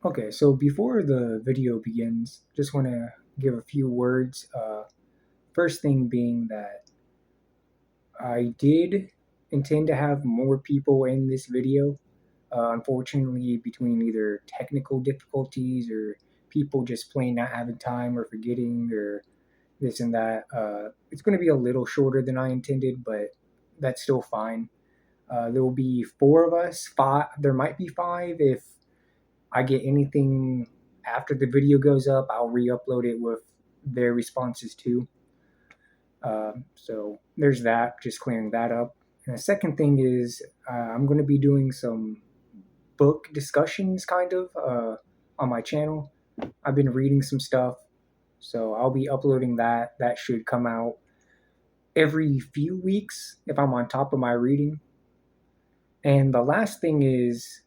Okay, so before the video begins, just want to give a few words. First thing being that I did intend to have more people in this video. Unfortunately, between either technical difficulties or people just plain not having time or forgetting or this and that, it's going to be a little shorter than I intended, but that's still fine. There will be four of us. Five. There might be five if I get anything after the video goes up. I'll re-upload it with their responses too. So there's that. Just clearing that up. And the second thing is I'm going to be doing some book discussions, kind of, on my channel. I've been reading some stuff, so I'll be uploading that. That should come out every few weeks if I'm on top of my reading. And the last thing is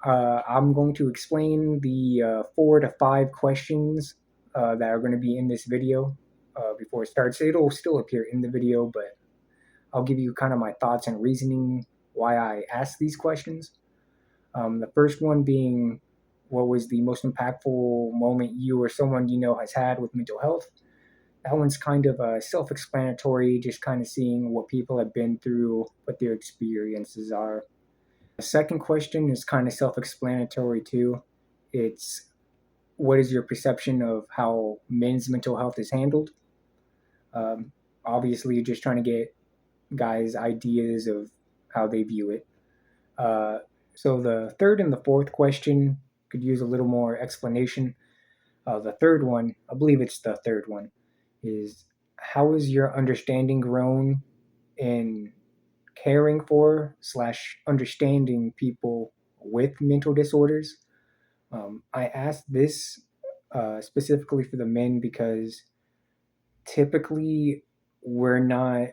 I'm going to explain the 4 to 5 questions that are going to be in this video before it starts. It'll still appear in the video, but I'll give you kind of my thoughts and reasoning why I asked these questions. The first one being, what was the most impactful moment you or someone you know has had with mental health? That one's kind of self explanatory, just kind of seeing what people have been through, what their experiences are. The second question is kind of self explanatory too. It's, what is your perception of how men's mental health is handled? Um, Obviously, just trying to get guys' ideas of how they view it. Uh, so the third and the fourth question could use a little more explanation. The third one, I believe it's the third one, is how has your understanding grown in caring for slash understanding people with mental disorders? I asked this specifically for the men because typically we're not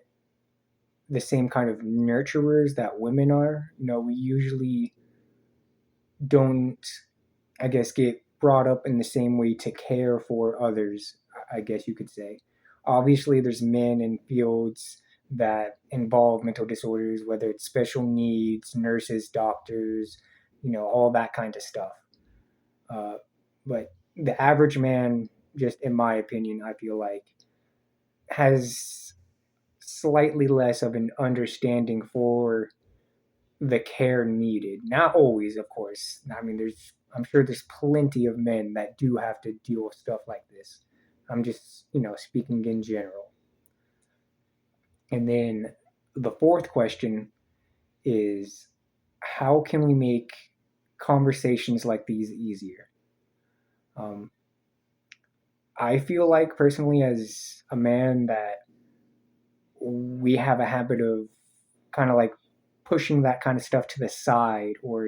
the same kind of nurturers that women are. We usually don't, I guess, get brought up in the same way to care for others, I guess you could say. Obviously, there's men in fields that involve mental disorders, whether it's special needs, nurses, doctors, all that kind of stuff. Uh, but the average man, just in my opinion, I feel like, has slightly less of an understanding for the care needed. Not always, of course. I mean, I'm sure there's plenty of men that do have to deal with stuff like this. I'm just, speaking in general. And then the fourth question is, how can we make conversations like these easier? Um, I feel like personally, as a man, that we have a habit of kind of like pushing that kind of stuff to the side, or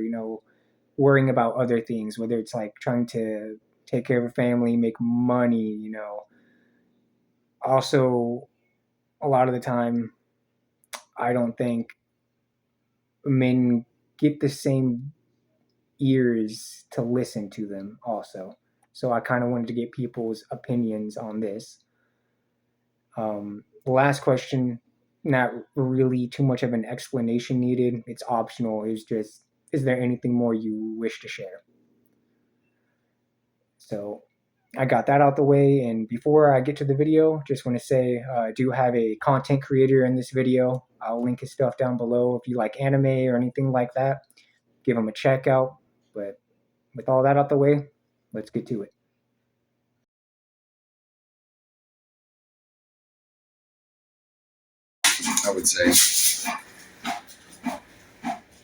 worrying about other things, whether it's like trying to take care of a family, make money. Also, a lot of the time, I don't think men get the same ears to listen to them also. So I kind of wanted to get people's opinions on this. The last question, not really too much of an explanation needed. It's optional. It's just, is there anything more you wish to share? So I got that out the way. And before I get to the video, just want to say I do have a content creator in this video. I'll link his stuff down below. If you like anime or anything like that, give him a check out. But with all that out the way, let's get to it. I would say.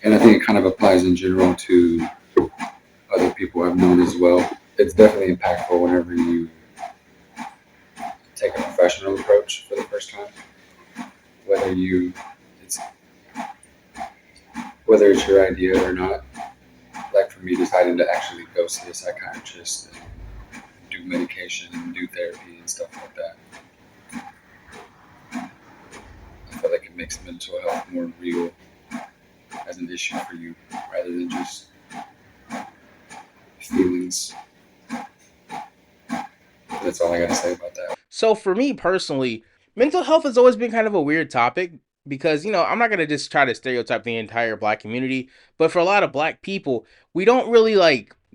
And I think it kind of applies in general to other people I've known as well. It's definitely impactful whenever you take a professional approach for the first time. Whether it's whether it's your idea or not. Like for me, deciding to actually go see a psychiatrist and do medication and do therapy and stuff like that. I feel like it makes mental health more real as an issue for you, rather than just feelings. That's all I gotta say about that. So for me personally, mental health has always been kind of a weird topic because, I'm not going to just try to stereotype the entire black community, but for a lot of black people, we don't really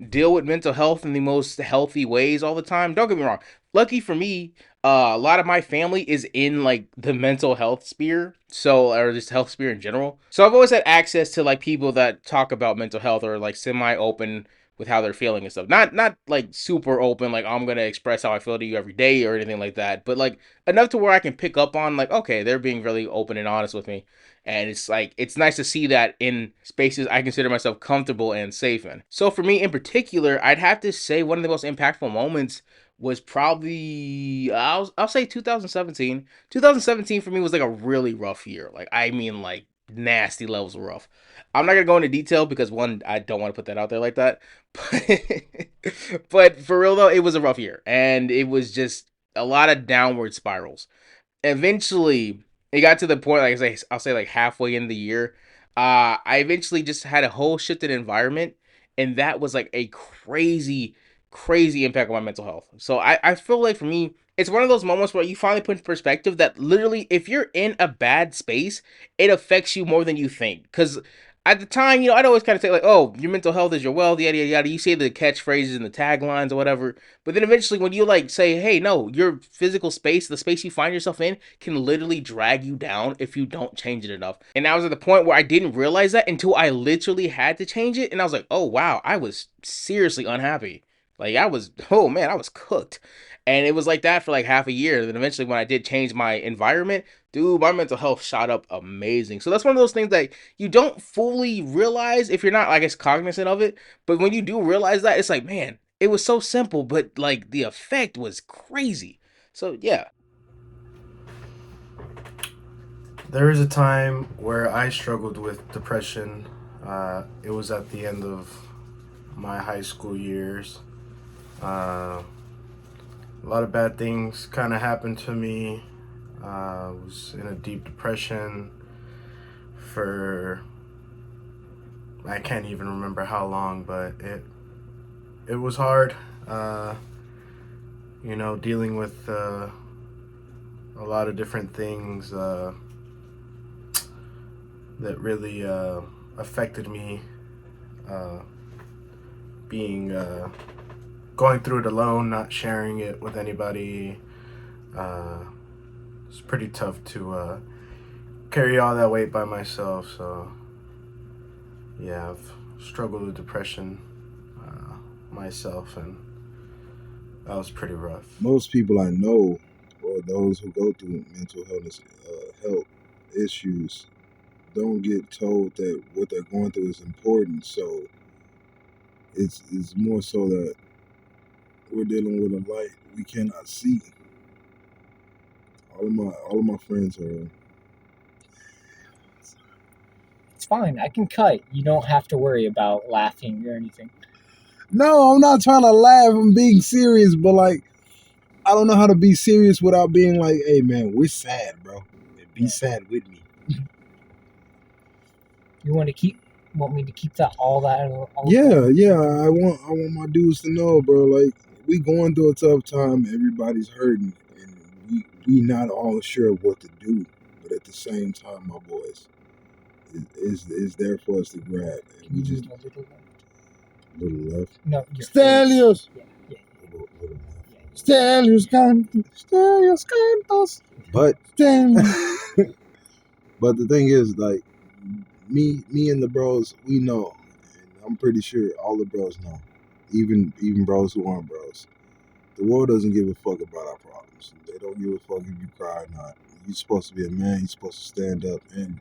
deal with mental health in the most healthy ways all the time. Don't get me wrong. Lucky for me, a lot of my family is in like the mental health sphere, so or just health sphere in general. So I've always had access to like people that talk about mental health or like semi open with how they're feeling and stuff. Not like super open, like I'm gonna express how I feel to you every day or anything like that, but like enough to where I can pick up on like, okay, they're being really open and honest with me. And it's like it's nice to see that in spaces I consider myself comfortable and safe in. So for me in particular, I'd have to say one of the most impactful moments was probably I'll say 2017. 2017 for me was like a really rough year. Like I mean like nasty levels of rough. I'm not gonna go into detail because one, I don't want to put that out there like that. But for real though, it was a rough year, and it was just a lot of downward spirals. Eventually, it got to the point, like I say, I'll say like halfway in the year, I eventually just had a whole shifted environment, and that was like a crazy, crazy impact on my mental health. So I feel like for me, it's one of those moments where you finally put in perspective that literally, if you're in a bad space, it affects you more than you think. Because at the time, I'd always kind of say like, "Oh, your mental health is your wealth," yada yada yada. You say the catchphrases and the taglines or whatever, but then eventually, when you like say, "Hey, no, your physical space, the space you find yourself in, can literally drag you down if you don't change it enough." And I was at the point where I didn't realize that until I literally had to change it, and I was like, "Oh wow, I was seriously unhappy." Like I was, oh man, I was cooked. And it was like that for like half a year. Then eventually, when I did change my environment, dude, my mental health shot up amazing. So that's one of those things that you don't fully realize if you're not, I guess, cognizant of it. But when you do realize that, it's like, man, it was so simple, but like the effect was crazy. So yeah. There is a time where I struggled with depression. It was at the end of my high school years. Uh, a lot of bad things kind of happened to me. I was in a deep depression for I can't even remember how long, but it was hard. Uh, dealing with a lot of different things that really affected me. Uh, being going through it alone, not sharing it with anybody. Uh, it's pretty tough to carry all that weight by myself. So yeah, I've struggled with depression myself, and that was pretty rough. Most people I know, or those who go through mental health issues, don't get told that what they're going through is important. So it's more so that we're dealing with a light we cannot see. All of my friends are. It's fine. I can cut. You don't have to worry about laughing or anything. No, I'm not trying to laugh. I'm being serious, but like I don't know how to be serious without being like, "Hey, man, we're sad, bro. Be sad with me." You want me to keep that all that? Yeah. I want my dudes to know, bro. Like we going through a tough time. Everybody's hurting, and we not all sure of what to do. But at the same time, my boys, is there for us to grab, and we just little left. No, Stelios. Yeah. Little left. Stelios cantos. But but the thing is, like me and the bros, we know, and I'm pretty sure all the bros know, even bros who aren't bros. The world doesn't give a fuck about our problems. They don't give a fuck if you cry or not. You're supposed to be a man. You're supposed to stand up and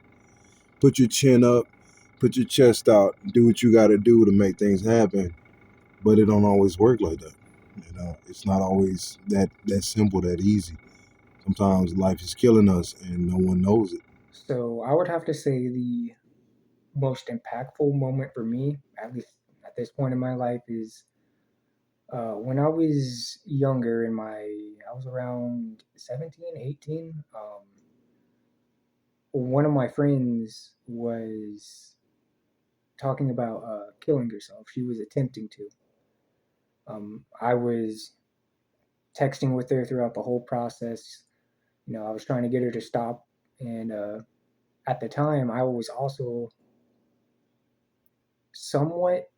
put your chin up, put your chest out, do what you got to do to make things happen. But it don't always work like that. It's not always that simple, that easy. Sometimes life is killing us, and no one knows it. So I would have to say the most impactful moment for me, at least at this point in my life, is when I was younger. I was around 17, 18. One of my friends was talking about killing herself. She was attempting to. I was texting with her throughout the whole process. I was trying to get her to stop, and at the time, I was also somewhat.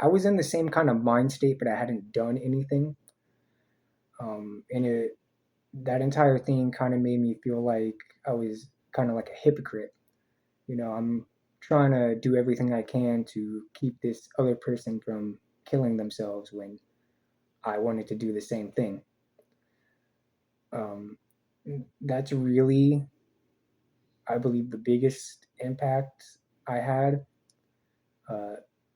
I was in the same kind of mind state, but I hadn't done anything. And that entire thing kind of made me feel like I was kind of like a hypocrite. I'm trying to do everything I can to keep this other person from killing themselves when I wanted to do the same thing. Um, that's really, I believe, the biggest impact I had. Uh,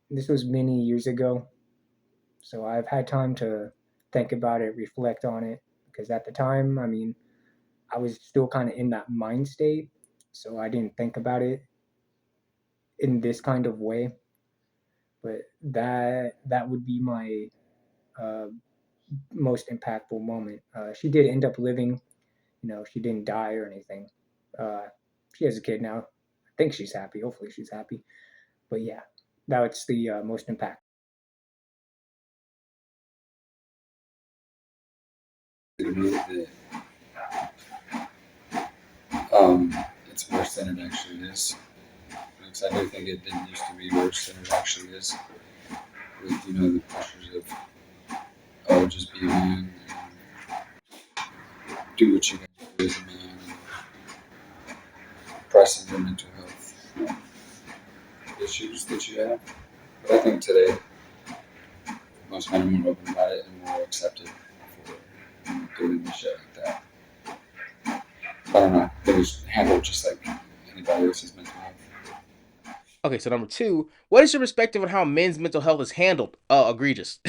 this was many years ago, so I've had time to think about it, reflect on it, because at the time, I mean, I was still kind of in that mind state, so I didn't think about it in this kind of way. But that would be my uh, most impactful moment. She did end up living. She didn't die or anything. Uh, she has a kid now. I think she's happy. Hopefully, she's happy. But yeah, that's the most impact. To me that it's worse than it actually is. Because I do think it didn't used to be worse than it actually is. With the pressures of just be a man, and do what you got to do as a man, and pressing your mental health issues that you have. But I think today most men are more open about it and more accepted for doing the shit like that. I don't know. It was handled just like anybody else's mental health. Okay, so number two, what is your perspective on how men's mental health is handled? Oh, egregious.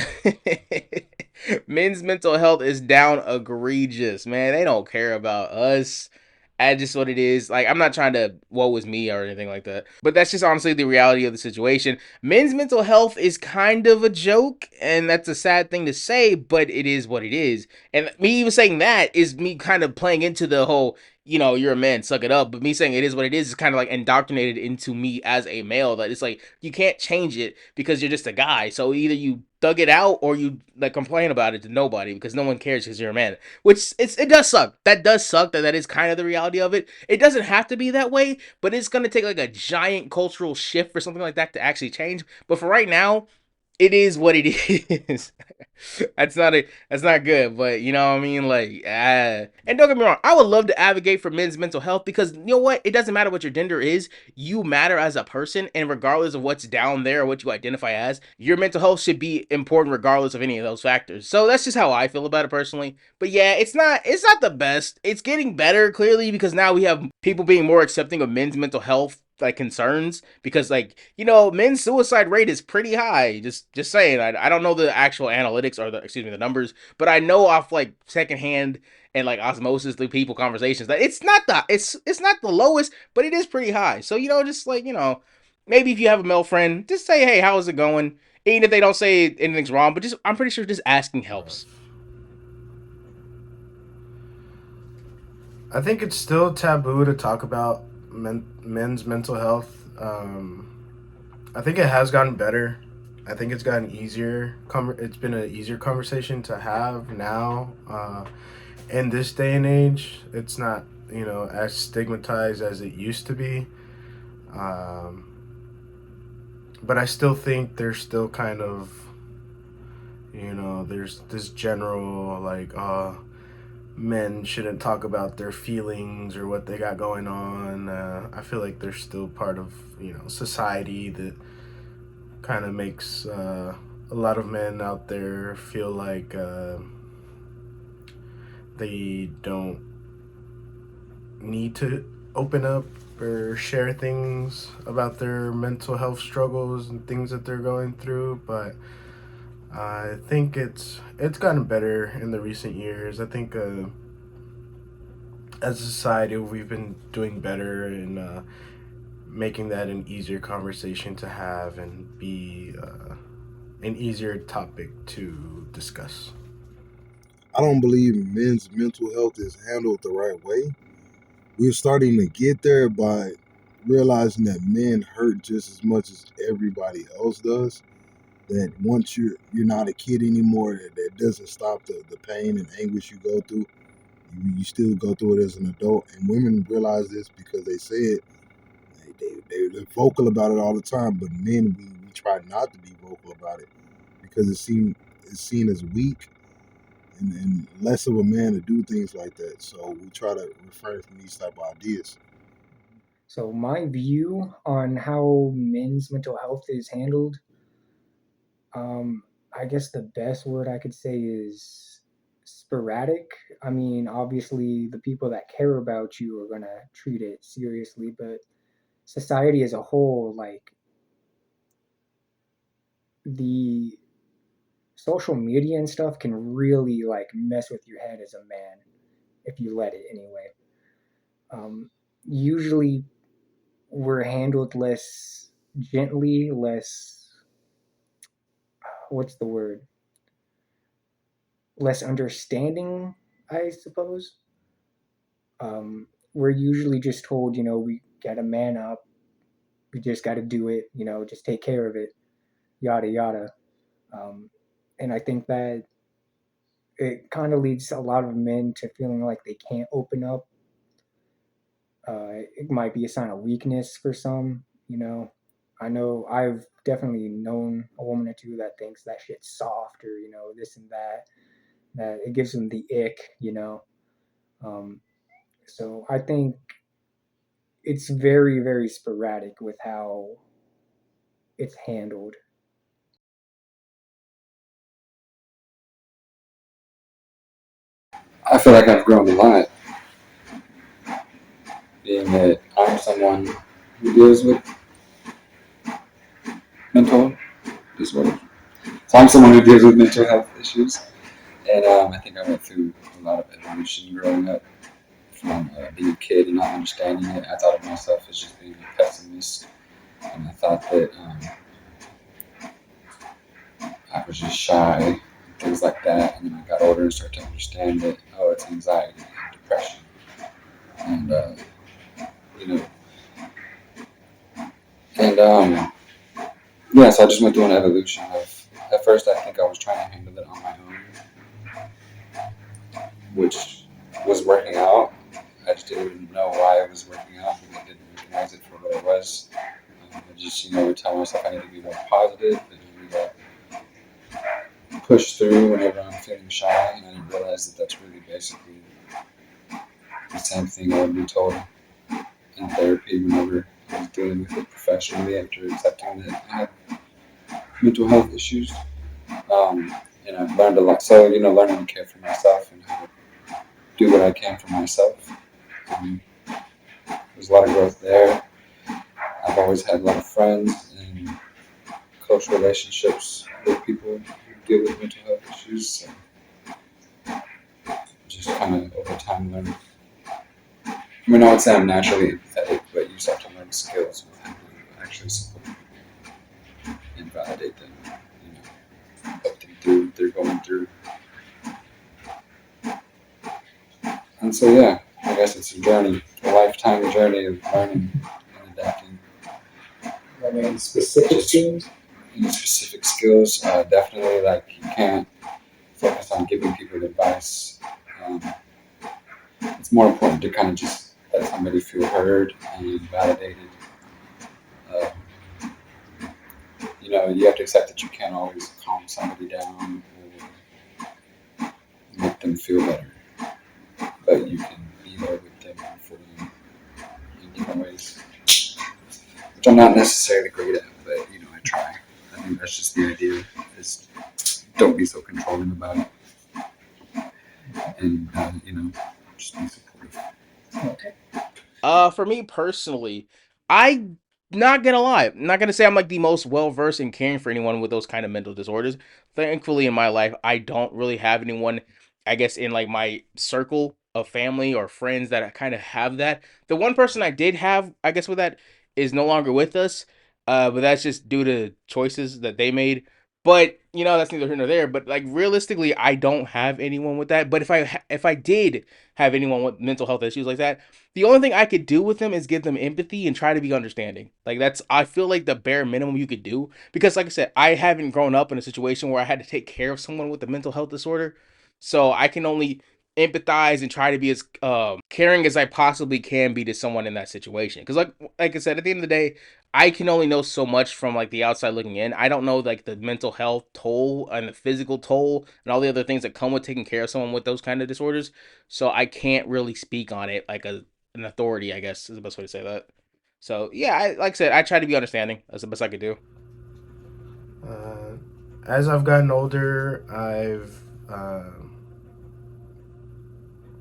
Men's mental health is down egregious, man. They don't care about us. That's just what it is. Like, I'm not trying to woe is me or anything like that, but that's just honestly the reality of the situation. Men's mental health is kind of a joke, and that's a sad thing to say, but it is what it is. And me even saying that is me kind of playing into the whole, you're a man, suck it up. But me saying it is what it is kind of like indoctrinated into me as a male that it's like you can't change it because you're just a guy. So either you thug it out or you like complain about it to nobody because no one cares because you're a man. Which it does suck. That does suck. That is kind of the reality of it. It doesn't have to be that way, but it's gonna take like a giant cultural shift for something like that to actually change. But for right now, it is what it is. That's not good, but you know what I mean, like and don't get me wrong, I would love to advocate for men's mental health because you know what, it doesn't matter what your gender is, you matter as a person, and regardless of what's down there or what you identify as, your mental health should be important regardless of any of those factors. So that's just how I feel about it personally. But yeah, it's not the best. It's getting better clearly because now we have people being more accepting of men's mental health like concerns because like men's suicide rate is pretty high, just saying. I don't know the actual analytics or the numbers, but I know off like secondhand and like osmosis through people conversations that it's not the lowest, but it is pretty high. So just like maybe if you have a male friend, just say, hey, how's it going, even if they don't say anything's wrong, but just I'm pretty sure just asking helps. I think it's still taboo to talk about men's mental health. I think it has gotten better. I think it's gotten easier. It's been an easier conversation to have now. In this day and age, it's not as stigmatized as it used to be. Um, but I still think there's still kind of there's this general like men shouldn't talk about their feelings or what they got going on. I feel like they're still part of society that kind of makes a lot of men out there feel like they don't need to open up or share things about their mental health struggles and things that they're going through. But I think it's gotten better in the recent years. I think as a society we've been doing better in making that an easier conversation to have and be an easier topic to discuss. I don't believe men's mental health is handled the right way. We're starting to get there by realizing that men hurt just as much as everybody else does. That once you're not a kid anymore, that doesn't stop the pain and anguish you go through. You still go through it as an adult, and women realize this because they say it. They're vocal about it all the time. But men, we try not to be vocal about it because it's seen as weak and less of a man to do things like that. So we try to refrain from these type of ideas. So my view on how men's mental health is handled, um, I guess the best word I could say is sporadic. I mean, obviously, the people that care about you are gonna treat it seriously, but society as a whole, like the social media and stuff, can really like mess with your head as a man if you let it anyway. Usually, we're handled less gently, less, what's the word? Less understanding, I suppose. We're usually just told, we gotta man up, we just gotta do it, just take care of it, yada yada. Um, and I think that it kind of leads a lot of men to feeling like they can't open up. It might be a sign of weakness for some. I know I've definitely known a woman or two that thinks that shit's soft or, this and that it gives them the ick. Um, so I think it's very, very sporadic with how it's handled. I feel like I've grown a lot, being that I'm someone who deals with mental disorders. So I'm someone who deals with mental health issues, and I think I went through a lot of evolution growing up from being a kid and not understanding it. I thought of myself as just being a pessimist, and I thought that I was just shy, and things like that. And then I got older and started to understand that, oh, it's anxiety and depression. And, you know, and yeah, so I just went through an evolution of, at first, I think I was trying to handle it on my own, which was working out. I just didn't know why it was working out because I didn't recognize it for what it was. I just, would tell myself I need to be more positive and push through whenever I'm feeling shy, and I didn't realize that that's really basically the same thing I would be told in therapy whenever I was dealing with it professionally after accepting that I had mental health issues. And I've learned a lot. So, learning to care for myself and how to do what I can for myself. Um, there's a lot of growth there. I've always had a lot of friends and close relationships with people who deal with mental health issues. So just kind of over time learn. I mean, I would say I'm naturally empathetic, but you just have to learn skills with how to actually support people and validate them. Help them through what they're going through. And so, yeah, I guess it's a journey, a lifetime journey of learning and adapting. Any specific skills? Any specific skills? Definitely, like, you can't focus on giving people advice. It's more important to kind of just let somebody feel heard and validated. Uh, you have to accept that you can't always calm somebody down or make them feel better, but you can be there with them and for them in different ways, which I'm not necessarily great at, but I try. I think that's just the idea: is don't be so controlling about it, and just be supportive. Okay. For me personally, I not gonna lie, I'm not gonna say I'm like the most well versed in caring for anyone with those kind of mental disorders. Thankfully, in my life, I don't really have anyone, I guess, in like my circle of family or friends that kind of have that. The one person I did have, I guess, with that is no longer with us. But that's just due to choices that they made. But that's neither here nor there. But like realistically, I don't have anyone with that. But if I did have anyone with mental health issues like that, the only thing I could do with them is give them empathy and try to be understanding. Like that's I feel like the bare minimum you could do because like I said, I haven't grown up in a situation where I had to take care of someone with a mental health disorder. So I can only empathize and try to be as caring as I possibly can be to someone in that situation. Cuz like I said, at the end of the day, I can only know so much from like the outside looking in. I don't know like the mental health toll and the physical toll and all the other things that come with taking care of someone with those kind of disorders. So I can't really speak on it like an authority, I guess is the best way to say that. So yeah, like I said, I try to be understanding. That's the best I could do. Uh, as I've gotten older, I've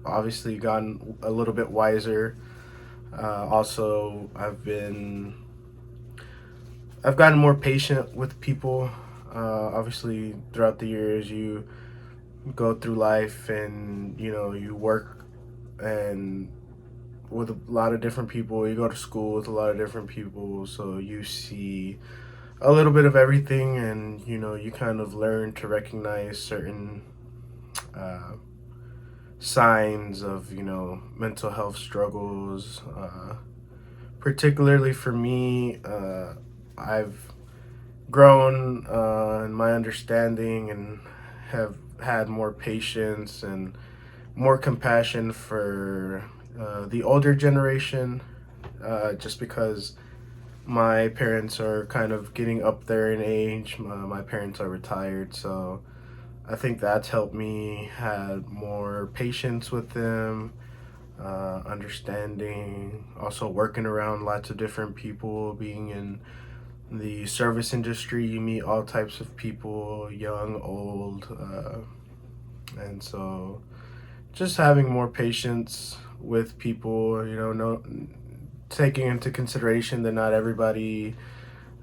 obviously gotten a little bit wiser. Also, I've gotten more patient with people. Obviously, throughout the years, you go through life and you work and with a lot of different people. You go to school with a lot of different people, so you see a little bit of everything, and you kind of learn to recognize certain uh, signs of mental health struggles. Particularly for me, I've grown in my understanding and have had more patience and more compassion for the older generation, just because my parents are kind of getting up there in age. My parents are retired, so I think that's helped me have more patience with them, understanding, also working around lots of different people, being in the service industry. You meet all types of people, young, old, and so just having more patience with people. No, taking into consideration that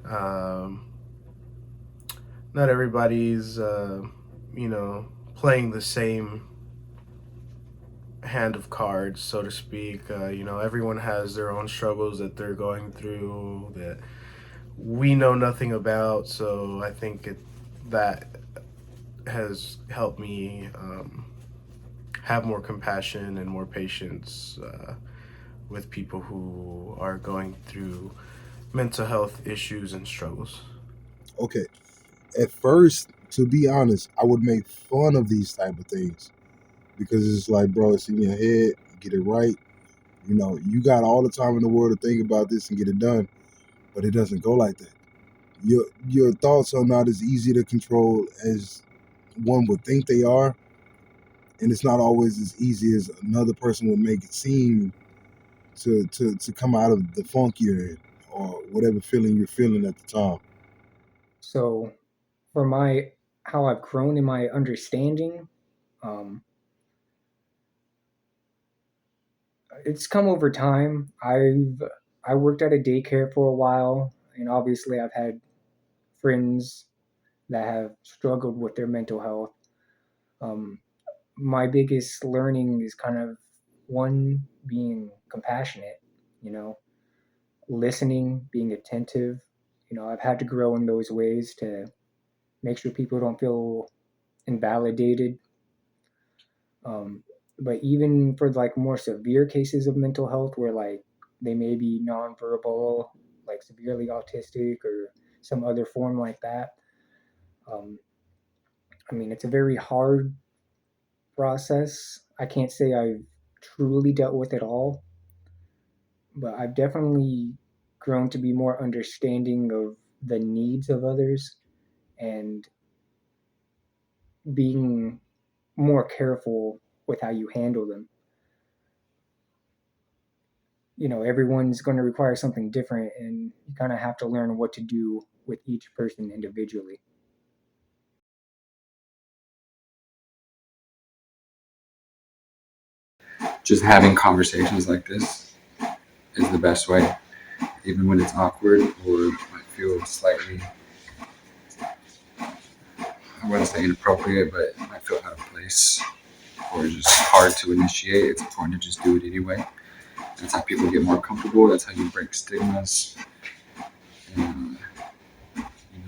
um, not everybody's, playing the same hand of cards, so to speak. Everyone has their own struggles that they're going through that we know nothing about. So I think that has helped me have more compassion and more patience with people who are going through mental health issues and struggles. Okay, at first, to be honest, I would make fun of these type of things because it's like, bro, it's in your head. Get it right. You got all the time in the world to think about this and get it done, but it doesn't go like that. Your thoughts are not as easy to control as one would think they are, and it's not always as easy as another person would make it seem to come out of the funk you're in or whatever feeling you're feeling at the time. So for my how I've grown in my understanding, um, it's come over time. I worked at a daycare for a while, and obviously I've had friends that have struggled with their mental health. Um, my biggest learning is kind of one being compassionate, you know, listening, being attentive. I've had to grow in those ways to make sure people don't feel invalidated. Um, but even for like more severe cases of mental health where like they may be nonverbal, like severely autistic or some other form like that, um, I mean, it's a very hard process. I can't say I've truly dealt with it all, but I've definitely grown to be more understanding of the needs of others and being more careful with how you handle them. Everyone's going to require something different, and you kind of have to learn what to do with each person individually. Just having conversations like this is the best way, even when it's awkward or might feel slightly, I wouldn't say inappropriate, but it might feel out of place or just hard to initiate. It's important to just do it anyway. That's how people get more comfortable. That's how you break stigmas and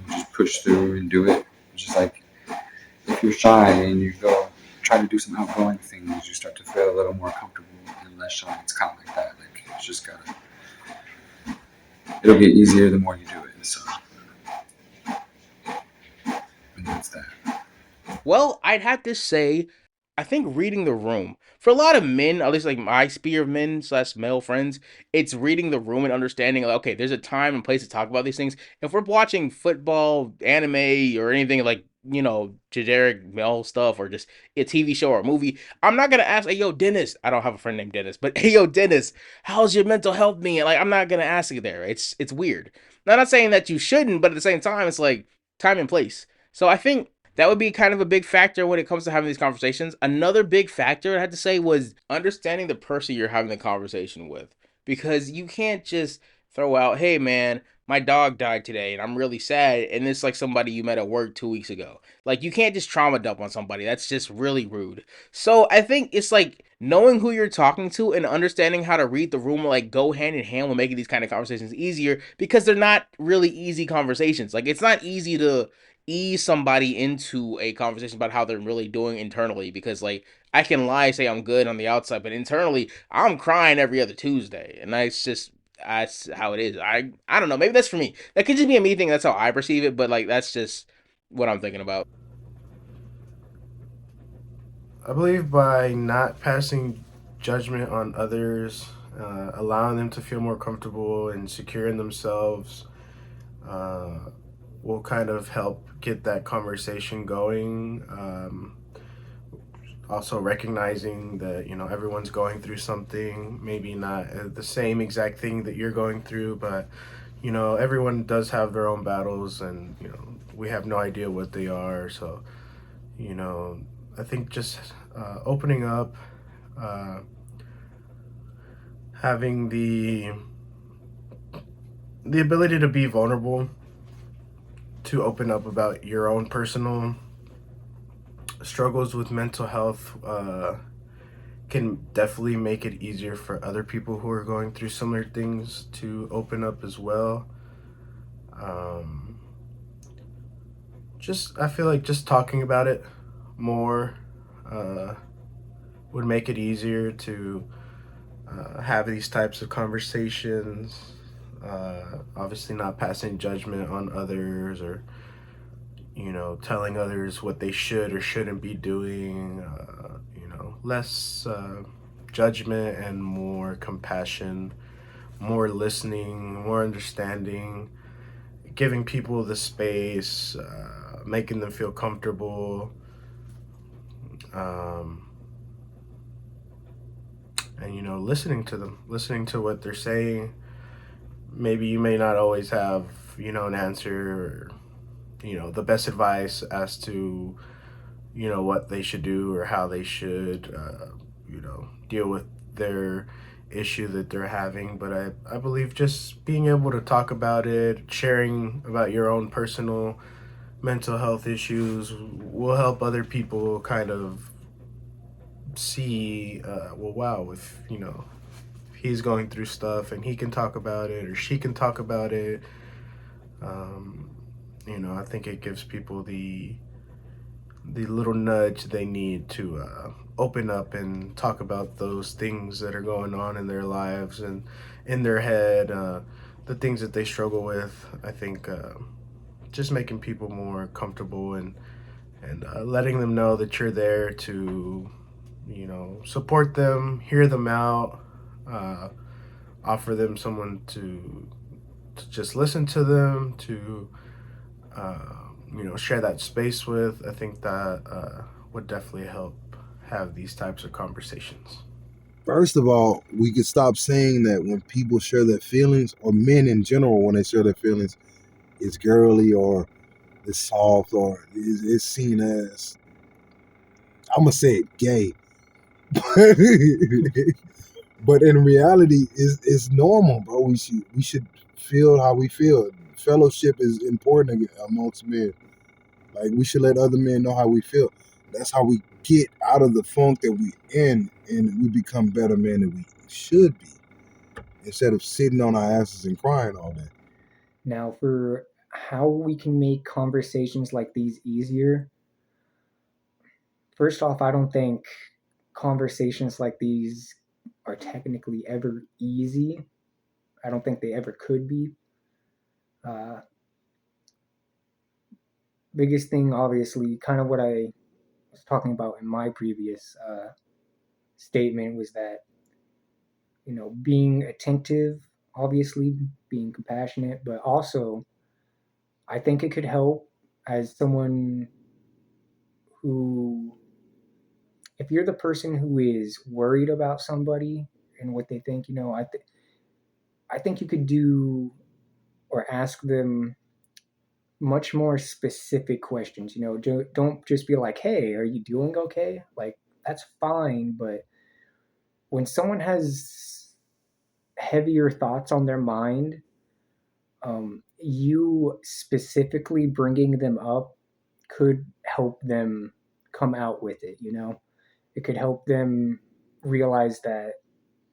just push through and do it. It's just like if you're shy and you go try to do some outgoing things, you start to feel a little more comfortable and less shy. It's kind of like that. Like it's just gotta. It'll get easier the more you do it. So, and that's that. Well, I'd have to say I think reading the room for a lot of men, at least like my sphere of men slash male friends, it's reading the room and understanding like, okay, there's a time and place to talk about these things. If we're watching football, anime, or anything like generic male stuff, or just a TV show or a movie, I'm not gonna ask, hey yo, Dennis. I don't have a friend named Dennis, but hey yo, Dennis, how's your mental health being? Like, I'm not gonna ask you there. It's weird. Now, I'm not saying that you shouldn't, but at the same time, it's like time and place. So I think that would be kind of a big factor when it comes to having these conversations. Another big factor I had to say was understanding the person you're having the conversation with. Because you can't just throw out, hey man, my dog died today and I'm really sad. And it's like somebody you met at work 2 weeks ago. Like, you can't just trauma dump on somebody. That's just really rude. So I think it's like knowing who you're talking to and understanding how to read the room will like go hand in hand with making these kind of conversations easier, because they're not really easy conversations. Like, it's not easy to ease somebody into a conversation about how they're really doing internally, because like I can lie, say I'm good on the outside, but internally I'm crying every other Tuesday, and that's how it is. I don't know, maybe that's for me. That could just be a me thing. That's how I perceive it, but like that's just what I'm thinking about. I believe by not passing judgment on others, allowing them to feel more comfortable and secure in themselves, uh, will kind of help get that conversation going. Also recognizing that everyone's going through something, maybe not the same exact thing that you're going through, but everyone does have their own battles, and we have no idea what they are. So you know I think just opening up, uh, having the ability to be vulnerable, to open up about your own personal struggles with mental health, can definitely make it easier for other people who are going through similar things to open up as well. Um, just I feel like just talking about it more uh, would make it easier to have these types of conversations. Obviously, not passing judgment on others, or telling others what they should or shouldn't be doing. Less judgment and more compassion, more listening, more understanding, giving people the space, making them feel comfortable, um, and listening to them, listening to what they're saying. Maybe you may not always have an answer, or the best advice as to what they should do or how they should deal with their issue that they're having. But I believe just being able to talk about it, sharing about your own personal mental health issues, will help other people kind of see, well, wow, if he's going through stuff and he can talk about it, or she can talk about it. um, I think it gives people the little nudge they need to open up and talk about those things that are going on in their lives and in their head, the things that they struggle with. I think just making people more comfortable, and letting them know that you're there to support them, hear them out, uh, offer them someone to just listen to them, to share that space with. I think that would definitely help have these types of conversations. First of all, we could stop saying that when people share their feelings, or men in general, when they share their feelings, it's girly or it's soft or it's seen as, I'm gonna say it, gay. But in reality, it's normal, bro. We should feel how we feel. Fellowship is important amongst men. Like, we should let other men know how we feel. That's how we get out of the funk that we in, and we become better men than we should be, instead of sitting on our asses and crying all day. Now, for how we can make conversations like these easier, first off, I don't think conversations like these are technically ever easy. I don't think they ever could be. Uh, Biggest thing, obviously, kind of what I was talking about in my previous statement was that, being attentive, obviously being compassionate, but also I think it could help as someone who, if you're the person who is worried about somebody and what they think, I think you could do or ask them much more specific questions. Don't just be like, "Hey, are you doing okay?" Like that's fine, but when someone has heavier thoughts on their mind, you specifically bringing them up could help them come out with it. It could help them realize that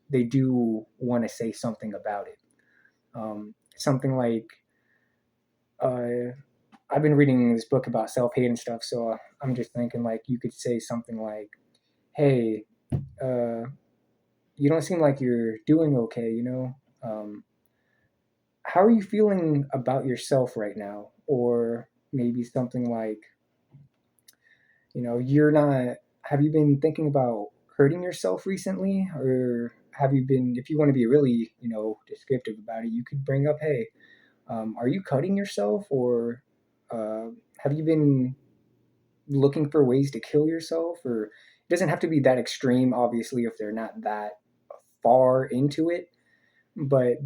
they do want to say something about it. Something like, uh, I've been reading this book about self hate and stuff, so I'm just thinking like you could say something like, "Hey, uh, you don't seem like you're doing okay. How are you feeling about yourself right now?" Or maybe something like, you're not. Have you been thinking about hurting yourself recently, or have you been? If you want to be really, descriptive about it, you could bring up, "Hey, are you cutting yourself, or uh, have you been looking for ways to kill yourself?" Or it doesn't have to be that extreme, obviously, if they're not that far into it. But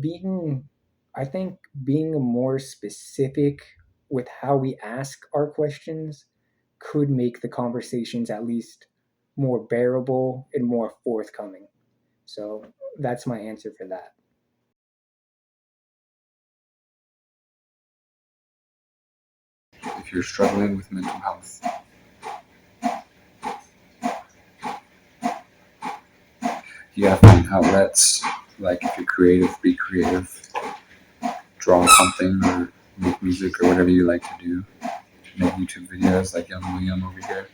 I think being more specific with how we ask our questions could make the conversations at least more bearable and more forthcoming. So that's my answer for that. If you're struggling with mental health, you gotta find outlets. Like if you're creative, be creative. Draw something or make music or whatever you like to do. Make YouTube videos like Young William over here.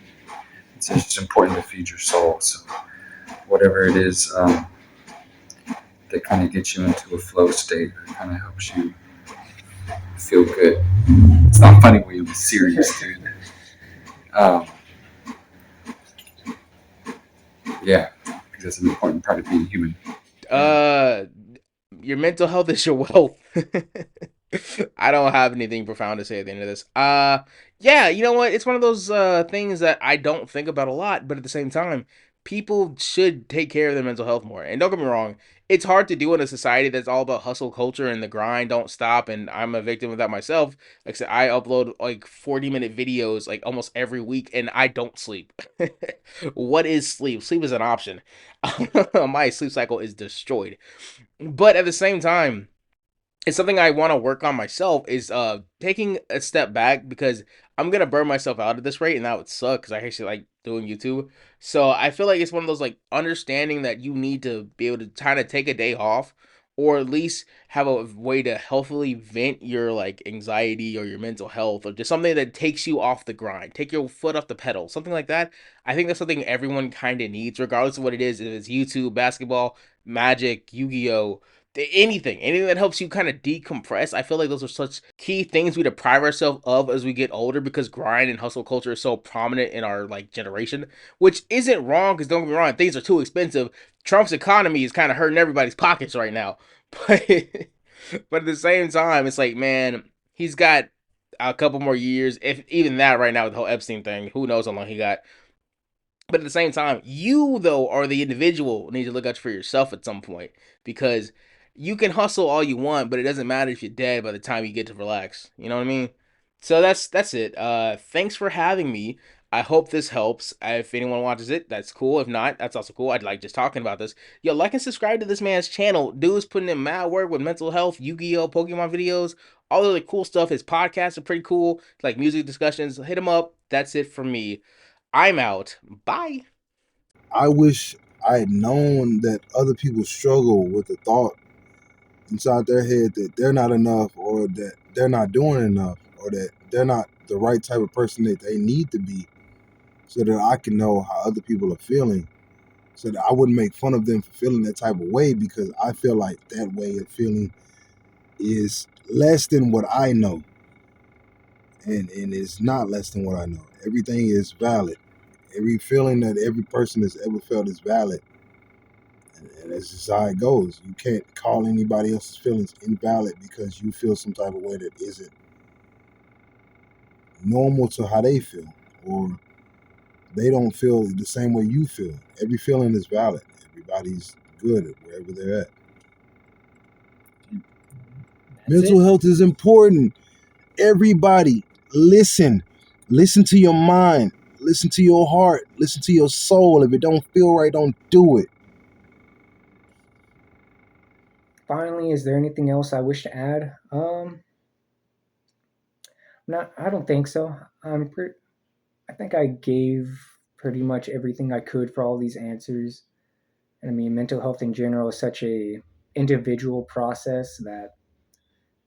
It's just important to feed your soul. So whatever it is that kind of gets you into a flow state, that kind of helps you feel good. It's not funny when you're serious, dude. Um, yeah, because that's an important part of being human. Uh, your mental health is your wealth. I don't have anything profound to say at the end of this. Yeah, you know what? It's one of those things that I don't think about a lot, but at the same time, people should take care of their mental health more. And don't get me wrong, it's hard to do in a society that's all about hustle culture and the grind don't stop. And I'm a victim of that myself. Like I said, I upload like 40-minute videos like almost every week, and I don't sleep. What is sleep? Sleep is an option. My sleep cycle is destroyed. But at the same time, it's something I want to work on myself is taking a step back because I'm gonna burn myself out at this rate and that would suck because I actually like doing YouTube. So I feel like it's one of those like understanding that you need to be able to kind of take a day off or at least have a way to healthily vent your like anxiety or your mental health or just something that takes you off the grind, take your foot off the pedal, something like that. I think that's something everyone kind of needs, regardless of what it is. If it's YouTube, basketball, Magic, Yu-Gi-Oh, anything that helps you kind of decompress. I feel like those are such key things we deprive ourselves of as we get older because grind and hustle culture is so prominent in our like generation, which isn't wrong because don't get me wrong, things are too expensive. Trump's economy is kind of hurting everybody's pockets right now. But but at the same time, it's like, man, he's got a couple more years, if even that right now with the whole Epstein thing. Who knows how long he got. But at the same time, you though are the individual need to look out for yourself at some point because you can hustle all you want, but it doesn't matter if you're dead by the time you get to relax. You know what I mean? So that's it. Thanks for having me. I hope this helps. If anyone watches it, that's cool. If not, that's also cool. I'd like just talking about this. Yo, like and subscribe to this man's channel. Dude's putting in mad work with mental health, Yu-Gi-Oh, Pokemon videos, all of the cool stuff. His podcasts are pretty cool, like music discussions. Hit him up. That's it for me. I'm out. Bye. I wish I had known that other people struggle with the thought inside their head that they're not enough or that they're not doing enough or that they're not the right type of person that they need to be so that I can know how other people are feeling so that I wouldn't make fun of them for feeling that type of way because I feel like that way of feeling is less than what I know and it's not less than what I know. Everything is valid Every feeling that every person has ever felt is valid, and that's just how it goes. You can't call anybody else's feelings invalid because you feel some type of way that isn't normal to how they feel, or they don't feel the same way you feel. Every feeling is valid. Everybody's good at wherever they're at. Mental health is important. Everybody, listen. Listen to your mind. Listen to your heart. Listen to your soul. If it don't feel right, don't do it. Finally, is there anything else I wish to add? Not. I don't think so. I think I gave pretty much everything I could for all these answers. And I mean, mental health in general is such a individual process that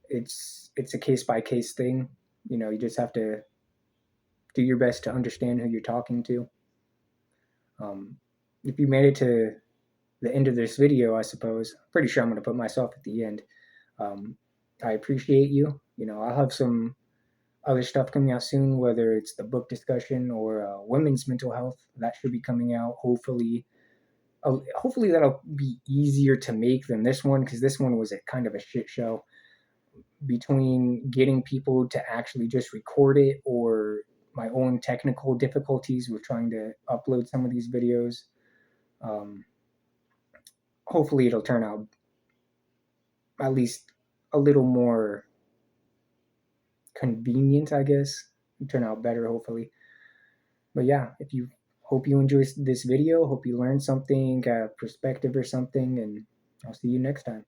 it's a case by case thing. You know, you just have to do your best to understand who you're talking to. Um, if you made it to the end of this video, I suppose, pretty sure I'm going to put myself at the end. Um, I appreciate you. You know, I'll have some other stuff coming out soon, whether it's the book discussion or women's mental health. That should be coming out hopefully. Hopefully that'll be easier to make than this one, because this one was a kind of a shit show between getting people to actually just record it or my own technical difficulties with trying to upload some of these videos. Um, Hopefully it'll turn out at least a little more convenient, I guess. It'll turn out better, hopefully. But yeah, if you hope you enjoyed this video, hope you learned something, perspective or something, and I'll see you next time.